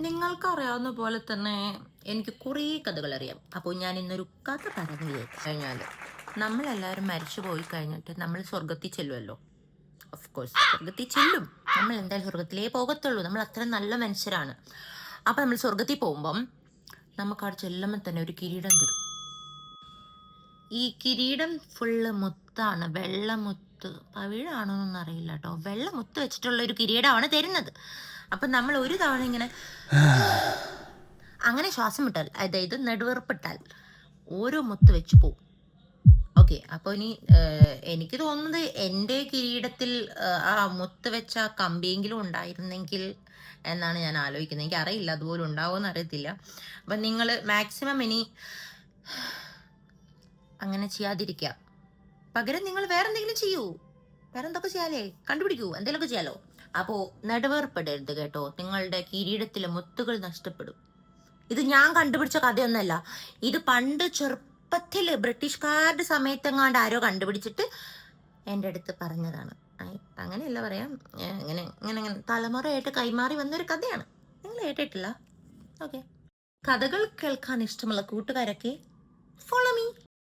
നിങ്ങൾക്കറിയാവുന്ന പോലെ തന്നെ എനിക്ക് കുറേ കഥകൾ അറിയാം. അപ്പോൾ ഞാൻ ഇന്നൊരു കഥ പറഞ്ഞു കഴിഞ്ഞാൽ, നമ്മളെല്ലാവരും മരിച്ചു പോയി കഴിഞ്ഞിട്ട് നമ്മൾ സ്വർഗത്തിൽ ചെല്ലുമല്ലോ. ഓഫ് കോഴ്സ് സ്വർഗത്തിൽ ചെല്ലും. നമ്മൾ എന്തായാലും സ്വർഗത്തിലേ പോകത്തുള്ളൂ. നമ്മൾ അത്ര നല്ല മനുഷ്യരാണ്. അപ്പം നമ്മൾ സ്വർഗത്തിൽ പോകുമ്പം നമുക്ക് അവിടെ ചെല്ലുമ്പോൾ തന്നെ ഒരു കിരീടം തരും. ഈ കിരീടം ഫുള്ള് മുത്താണ്, വെള്ളമുത്ത്. പവിഴാണോന്നൊന്നും അറിയില്ല കേട്ടോ. വെള്ളമുത്ത് വെച്ചിട്ടുള്ള ഒരു കിരീടമാണ് തരുന്നത്. അപ്പം നമ്മൾ ഒരു തവണ ഇങ്ങനെ അങ്ങനെ ശ്വാസം വിട്ടാൽ, അതായത് നെടുവീർപ്പിട്ടാൽ ഓരോ മുത്ത് വെച്ച് പോവും. ഓക്കെ, അപ്പോൾ ഇനി എനിക്ക് തോന്നുന്നത് എൻ്റെ കിരീടത്തിൽ ആ മുത്ത് വെച്ച കമ്പിയെങ്കിലും ഉണ്ടായിരുന്നെങ്കിൽ എന്നാണ് ഞാൻ ആലോചിക്കുന്നത്. എനിക്ക് അറിയില്ല അതുപോലെ ഉണ്ടാവുമെന്ന് അറിയത്തില്ല. അപ്പം നിങ്ങൾ മാക്സിമം ഇനി അങ്ങനെ ചെയ്യാതിരിക്കുക. പകരം നിങ്ങൾ വേറെ എന്തെങ്കിലും ചെയ്യൂ. വേറെ എന്തൊക്കെ ചെയ്യാലേ, കണ്ടുപിടിക്കൂ, എന്തെങ്കിലുമൊക്കെ ചെയ്യാലോ. അപ്പോൾ നെടുവേർപ്പെടരുത് കേട്ടോ. നിങ്ങളുടെ കിരീടത്തിലെ മുത്തുകൾ നഷ്ടപ്പെടും. ഇത് ഞാൻ കണ്ടുപിടിച്ച കഥയൊന്നല്ല. ഇത് പണ്ട് ചെറുപ്പത്തിൽ ബ്രിട്ടീഷുകാരുടെ സമയത്തെങ്ങാണ്ട് ആരോ കണ്ടുപിടിച്ചിട്ട് എൻ്റെ അടുത്ത് പറഞ്ഞതാണ്. അങ്ങനെയല്ല പറയാം, ഇങ്ങനെ ഇങ്ങനെ ഇങ്ങനെ തലമുറയായിട്ട് കൈമാറി വന്നൊരു കഥയാണ്. നിങ്ങൾ കേട്ടിട്ടില്ല? ഓക്കെ, കഥകൾ കേൾക്കാൻ ഇഷ്ടമുള്ള കൂട്ടുകാരൊക്കെ ഫോളോ മീ.